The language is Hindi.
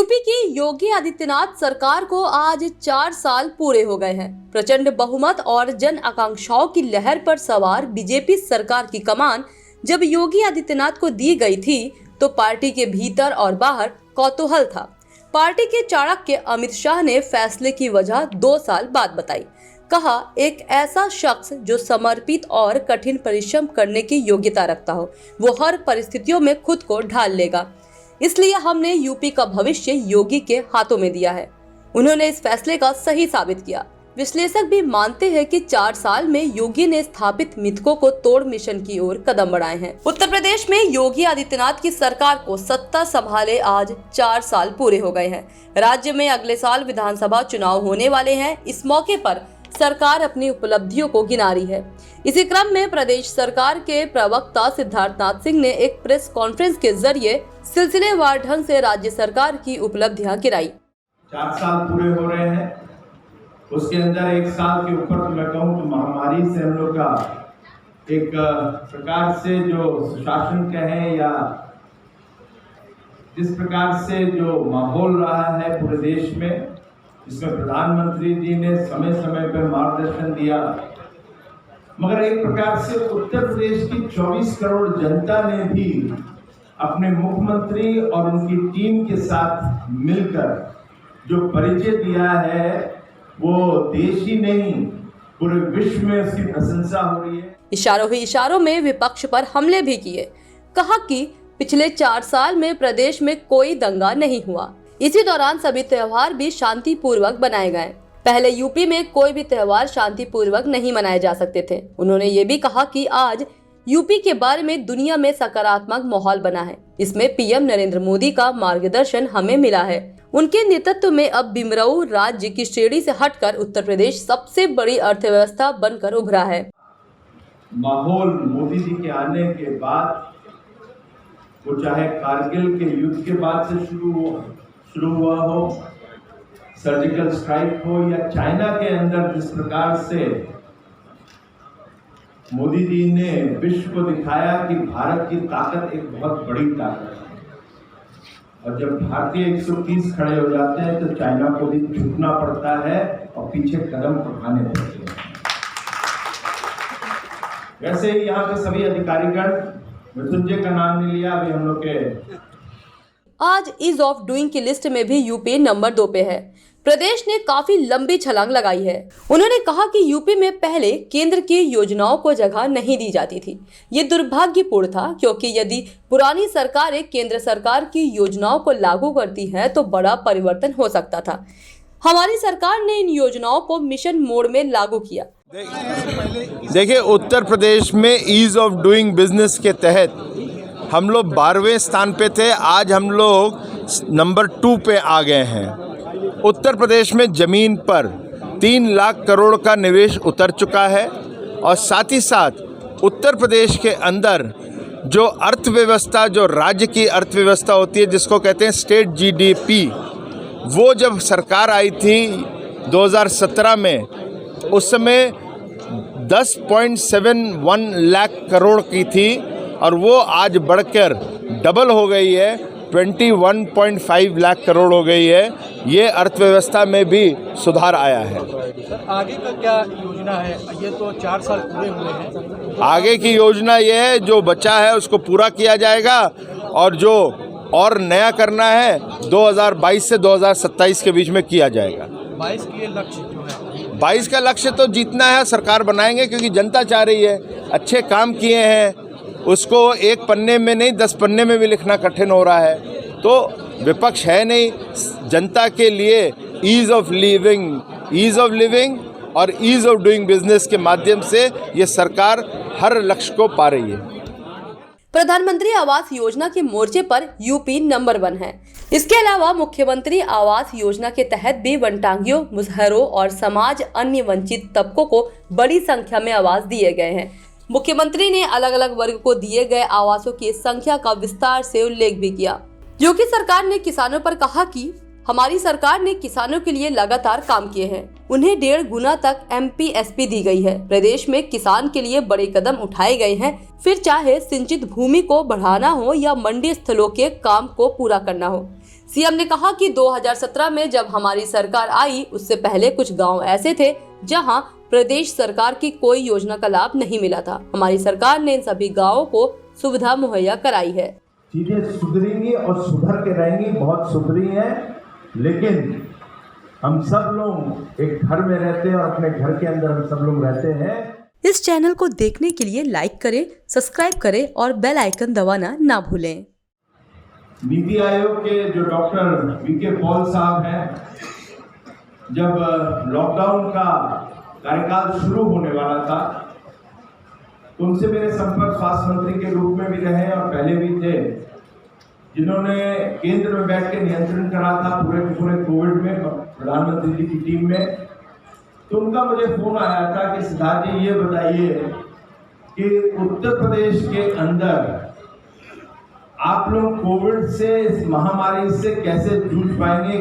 यूपी की योगी आदित्यनाथ सरकार को आज 4 साल पूरे हो गए हैं। प्रचंड बहुमत और जन आकांक्षाओं की लहर पर सवार बीजेपी सरकार की कमान जब योगी आदित्यनाथ को दी गई थी तो पार्टी के भीतर और बाहर कौतूहल था। पार्टी के चाणक्य अमित शाह ने फैसले की वजह 2 साल बाद बताई। कहा, एक ऐसा शख्स जो समर्पित और कठिन परिश्रम करने की योग्यता रखता हो वो हर परिस्थितियों में खुद को ढाल लेगा, इसलिए हमने यूपी का भविष्य योगी के हाथों में दिया है। उन्होंने इस फैसले का सही साबित किया। विश्लेषक भी मानते हैं कि 4 साल में योगी ने स्थापित मिथकों को तोड़ मिशन की ओर कदम बढ़ाए हैं। उत्तर प्रदेश में योगी आदित्यनाथ की सरकार को सत्ता संभाले आज 4 साल पूरे हो गए हैं। राज्य में अगले साल विधानसभा चुनाव होने वाले हैं। इस मौके पर सरकार अपनी उपलब्धियों को गिना रही है। इसी क्रम में प्रदेश सरकार के प्रवक्ता सिद्धार्थनाथ सिंह ने एक प्रेस कॉन्फ्रेंस के जरिए सिलसिलेवार ढंग से राज्य सरकार की उपलब्धियां गिनाई। 4 साल पूरे हो रहे हैं, उसके अंदर 1 साल के ऊपर मैं कहूँ तो महामारी से हम लोग का एक प्रकार से जो सुशासन कहें या जिस प्रकार से जो माहौल रहा है पूरे देश में, जिसमें प्रधानमंत्री जी ने समय समय पर मार्गदर्शन दिया, मगर एक प्रकार से उत्तर प्रदेश की 24 करोड़ जनता ने भी अपने मुख्यमंत्री और उनकी टीम के साथ मिलकर जो परिचय दिया है वो देश ही नहीं पूरे विश्व में उसकी प्रशंसा हो रही है। इशारों ही इशारों में विपक्ष पर हमले भी किए। कहा कि पिछले 4 साल में प्रदेश में कोई दंगा नहीं हुआ। इसी दौरान सभी त्योहार भी शांतिपूर्वक बनाए गए। पहले यूपी में कोई भी त्योहार शांतिपूर्वक नहीं मनाए जा सकते थे। उन्होंने ये भी कहा कि आज यूपी के बारे में दुनिया में सकारात्मक माहौल बना है। इसमें पीएम नरेंद्र मोदी का मार्गदर्शन हमें मिला है। उनके नेतृत्व में अब बिमरऊ राज्य की श्रेणी से हटकर उत्तर प्रदेश सबसे बड़ी अर्थव्यवस्था बनकर उभरा है। माहौल मोदी जी के आने के बाद, वो चाहे कारगिल के युद्ध के बाद से शुरू हुआ हो, सर्जिकल स्ट्राइक हो या चाइना के अंदर जिस प्रकार से मोदी जी ने विश्व को दिखाया कि भारत की ताकत एक बहुत बड़ी ताकत है, और जब भारतीय 130 खड़े हो जाते हैं तो चाइना को भी झुकना पड़ता है और पीछे कदम उठाने पड़ते हैं। वैसे ही यहाँ के सभी अधिकारीगण, मृत्युंजय का नाम नहीं लिया अभी हम लोग के, आज ईज ऑफ डूइंग की लिस्ट में भी यूपी नंबर 2 पे है। प्रदेश ने काफी लंबी छलांग लगाई है। उन्होंने कहा कि यूपी में पहले केंद्र की योजनाओं को जगह नहीं दी जाती थी। ये दुर्भाग्यपूर्ण था, क्योंकि यदि पुरानी सरकारें केंद्र सरकार की योजनाओं को लागू करती हैं तो बड़ा परिवर्तन हो सकता था। हमारी सरकार ने इन योजनाओं को मिशन मोड में लागू किया। देखिए, उत्तर प्रदेश में ईज ऑफ डूइंग बिजनेस के तहत हम लोग 12वें स्थान पे थे, आज हम लोग नंबर 2 पे आ गए हैं। उत्तर प्रदेश में ज़मीन पर 3 लाख करोड़ का निवेश उतर चुका है, और साथ ही साथ उत्तर प्रदेश के अंदर जो अर्थव्यवस्था, जो राज्य की अर्थव्यवस्था होती है जिसको कहते हैं स्टेट जीडीपी, वो जब सरकार आई थी 2017 में, उस समय 10.71 लाख करोड़ की थी, और वो आज बढ़कर डबल हो गई है, 21.5 लाख करोड़ हो गई है। ये अर्थव्यवस्था में भी सुधार आया है। सर, आगे का क्या योजना है? ये तो 4 साल पूरे हुए हैं। आगे की योजना ये है, जो बचा है उसको पूरा किया जाएगा, और जो और नया करना है 2022 से 2027 के बीच में किया जाएगा। 22 के लक्ष्य जो है, 22 का लक्ष्य तो जीतना है, सरकार बनाएंगे, क्योंकि जनता चाह रही है। अच्छे काम किए हैं, उसको एक पन्ने में नहीं 10 पन्ने में भी लिखना कठिन हो रहा है। तो विपक्ष है नहीं, जनता के लिए ईज ऑफ लिविंग और ईज ऑफ डूइंग बिजनेस के माध्यम से ये सरकार हर लक्ष्य को पा रही है। प्रधानमंत्री आवास योजना के मोर्चे पर यूपी नंबर 1 है। इसके अलावा मुख्यमंत्री आवास योजना के तहत भी वनटांगियों, मुसहरों और समाज अन्य वंचित तबकों को बड़ी संख्या में आवास दिए गए हैं। मुख्यमंत्री ने अलग अलग वर्ग को दिए गए आवासों की संख्या का विस्तार से उल्लेख भी किया। योगी सरकार ने किसानों पर कहा कि हमारी सरकार ने किसानों के लिए लगातार काम किए हैं। उन्हें 1.5 गुना तक एमपीएसपी दी गई है। प्रदेश में किसान के लिए बड़े कदम उठाए गए हैं, फिर चाहे सिंचित भूमि को बढ़ाना हो या मंडी स्थलों के काम को पूरा करना हो। सीएम ने कहा कि 2017 में जब हमारी सरकार आई उससे पहले कुछ गांव ऐसे थे जहां प्रदेश सरकार की कोई योजना का लाभ नहीं मिला था। हमारी सरकार ने इन सभी गांवों को सुविधा मुहैया कराई है। चीजें सुधरेंगी और सुधर के रहेंगी, बहुत सुधरी हैं, लेकिन हम सब लोग एक घर में रहते हैं और अपने घर के अंदर हम सब लोग रहते हैं। इस चैनल को देखने के लिए लाइक करें, सब्सक्राइब करें और बेल आइकन दबाना ना भूलें। नीति आयोग के जो डॉक्टर वीके पॉल साहब हैं, जब लॉकडाउन का कार्यकाल शुरू होने वाला था तो उनसे मेरे संपर्क स्वास्थ्य मंत्री के रूप में भी रहे और पहले भी थे, जिन्होंने केंद्र में बैठ के नियंत्रण करा था पूरे कोविड में प्रधानमंत्री जी की टीम में। तो उनका मुझे फोन आया था कि सिद्धार्थ जी ये बताइए कि उत्तर प्रदेश के अंदर आप लोग कोविड से, इस महामारी से कैसे जूझ पाएंगे।